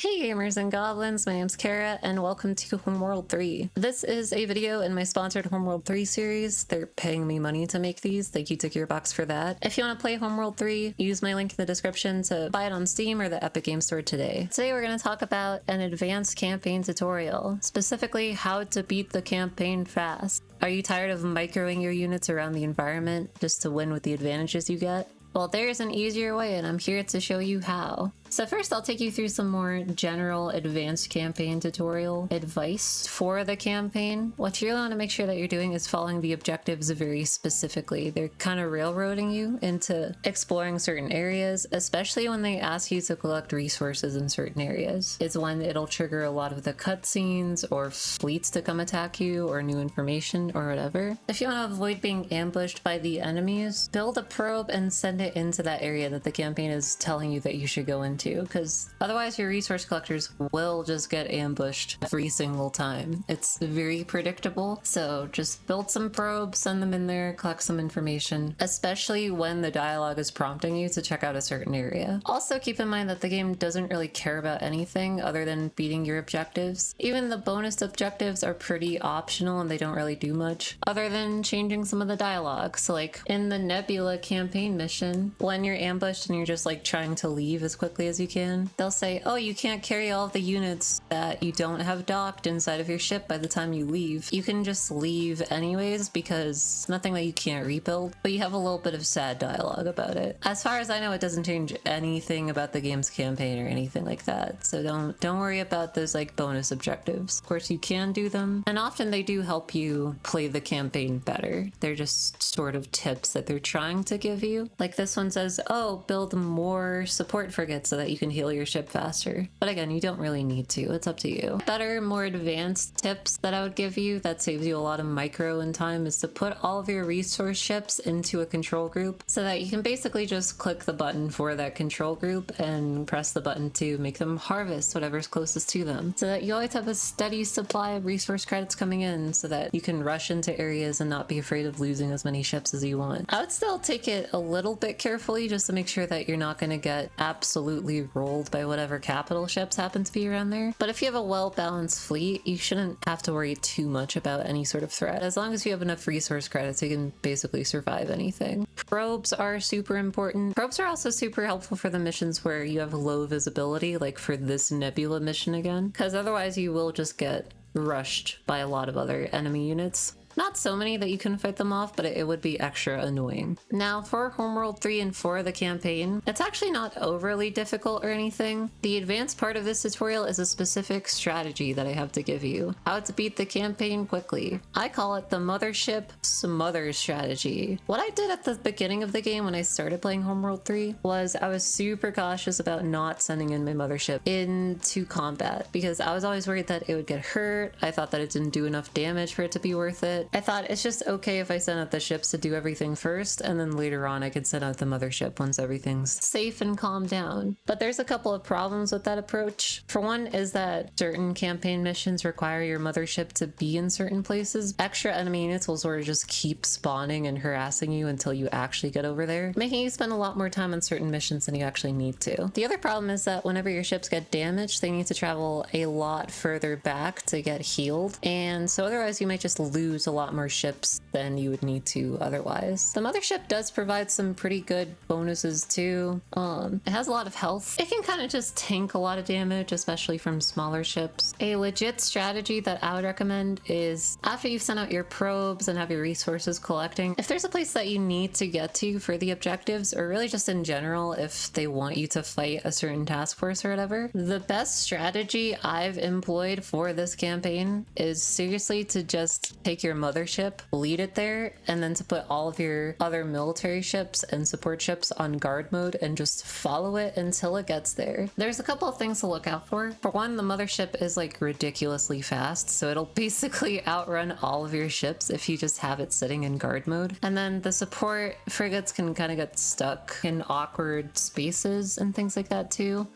Hey gamers and goblins, my name's Cara and welcome to Homeworld 3. This is a video in my sponsored Homeworld 3 series. They're paying me money to make these. Thank you to Gearbox for that. If you want to play Homeworld 3, use my link in the description to buy it on Steam or the Epic Game Store today. Today we're going to talk about an advanced campaign tutorial, specifically how to beat the campaign fast. Are you tired of microing your units around the environment just to win with the advantages you get? Well, there's an easier way and I'm here to show you how. So first I'll take you through some more general advanced campaign tutorial advice for the campaign. What you really want to make sure that you're doing is following the objectives very specifically. They're kind of railroading you into exploring certain areas, especially when they ask you to collect resources in certain areas. It's when it'll trigger a lot of the cutscenes or fleets to come attack you or new information or whatever. If you want to avoid being ambushed by the enemies, build a probe and send it into that area that the campaign is telling you that you should go into, because otherwise your resource collectors will just get ambushed every single time. It's very predictable, so just build some probes, send them in there, collect some information, especially when the dialogue is prompting you to check out a certain area. Also keep in mind that the game doesn't really care about anything other than beating your objectives. Even the bonus objectives are pretty optional and they don't really do much other than changing some of the dialogue. So like in the Nebula campaign mission, when you're ambushed and you're just like trying to leave as quickly as you can, they'll say, oh, you can't carry all of the units that you don't have docked inside of your ship by the time you leave. You can just leave anyways because nothing that you can't rebuild, but you have a little bit of sad dialogue about it. As far as I know, it doesn't change anything about the game's campaign or anything like that, so don't worry about those like bonus objectives. Of course you can do them, and often they do help you play the campaign better. They're just sort of tips that they're trying to give you. Like this one says, oh, build more support frigates so that you can heal your ship faster. But again, you don't really need to. It's up to you. Better, more advanced tips that I would give you that saves you a lot of micro and time is to put all of your resource ships into a control group so that you can basically just click the button for that control group and press the button to make them harvest whatever's closest to them, so that you always have a steady supply of resource credits coming in so that you can rush into areas and not be afraid of losing as many ships as you want. I would still take it a little bit carefully just to make sure that you're not going to get absolutely rolled by whatever capital ships happen to be around there. But if you have a well-balanced fleet, you shouldn't have to worry too much about any sort of threat. As long as you have enough resource credits, you can basically survive anything. Probes are super important. Probes are also super helpful for the missions where you have low visibility, like for this Nebula mission again, because otherwise you will just get rushed by a lot of other enemy units. Not so many that you can fight them off, but it would be extra annoying. Now for Homeworld 3 and 4, the campaign, it's actually not overly difficult or anything. The advanced part of this tutorial is a specific strategy that I have to give you. How to beat the campaign quickly. I call it the Mothership Smother strategy. What I did at the beginning of the game when I started playing Homeworld 3 was I was super cautious about not sending in my mothership into combat because I was always worried that it would get hurt. I thought that it didn't do enough damage for it to be worth it. I thought it's just okay if I send out the ships to do everything first, and then later on I could send out the mothership once everything's safe and calmed down. But there's a couple of problems with that approach. For one is that certain campaign missions require your mothership to be in certain places. Extra enemy units will sort of just keep spawning and harassing you until you actually get over there, making you spend a lot more time on certain missions than you actually need to. The other problem is that whenever your ships get damaged, they need to travel a lot further back to get healed, and so otherwise you might just lose a lot more ships than you would need to otherwise. The mothership does provide some pretty good bonuses too. It has a lot of health. It can kind of just tank a lot of damage, especially from smaller ships. A legit strategy that I would recommend is after you've sent out your probes and have your resources collecting, if there's a place that you need to get to for the objectives, or really just in general if they want you to fight a certain task force or whatever, the best strategy I've employed for this campaign is seriously to just take your mothership, lead it there, and then to put all of your other military ships and support ships on guard mode and just follow it until it gets there. There's a couple of things to look out for. For one, the mothership is like ridiculously fast, so it'll basically outrun all of your ships if you just have it sitting in guard mode. And then the support frigates can kind of get stuck in awkward spaces and things like that too.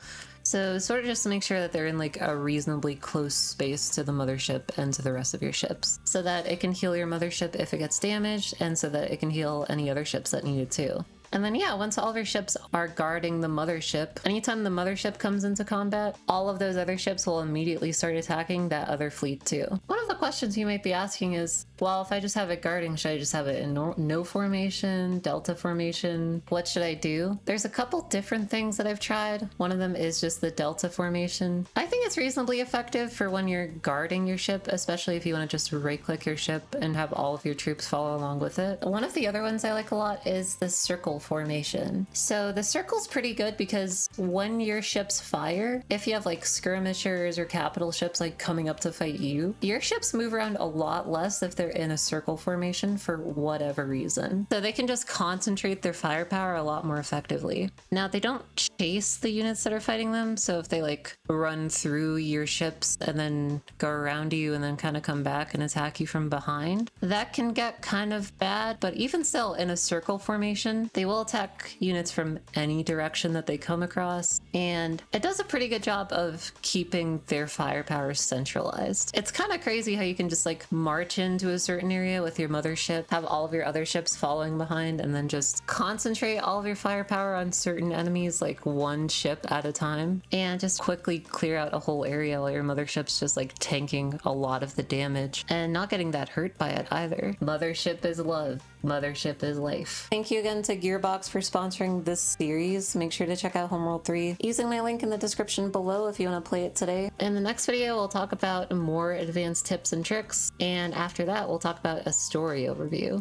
So sort of just to make sure that they're in like a reasonably close space to the mothership and to the rest of your ships, so that it can heal your mothership if it gets damaged, and so that it can heal any other ships that need it too. And then yeah, once all of your ships are guarding the mothership, anytime the mothership comes into combat, all of those other ships will immediately start attacking that other fleet too. One of the questions you might be asking is, well, if I just have it guarding, should I just have it in no formation, delta formation? What should I do? There's a couple different things that I've tried. One of them is just the delta formation. I think it's reasonably effective for when you're guarding your ship, especially if you want to just right click your ship and have all of your troops follow along with it. One of the other ones I like a lot is the circle formation. So the circle's pretty good because when your ships fire, if you have like skirmishers or capital ships like coming up to fight you, your ships move around a lot less if they're in a circle formation for whatever reason. So they can just concentrate their firepower a lot more effectively. Now they don't chase the units that are fighting them, so if they like run through your ships and then go around you and then kind of come back and attack you from behind, that can get kind of bad. But even still, in a circle formation, they will attack units from any direction that they come across, and it does a pretty good job of keeping their firepower centralized. It's kind of crazy how you can just like march into a certain area with your mothership, have all of your other ships following behind, and then just concentrate all of your firepower on certain enemies, like one ship at a time, and just quickly clear out a whole area while your mothership's just like tanking a lot of the damage and not getting that hurt by it either. Mothership is love. Mothership is life. Thank you again to Gearbox for sponsoring this series. Make sure to check out Homeworld 3 using my link in the description below if you want to play it today. In the next video, we'll talk about more advanced tips and tricks, and after that, we'll talk about a story overview.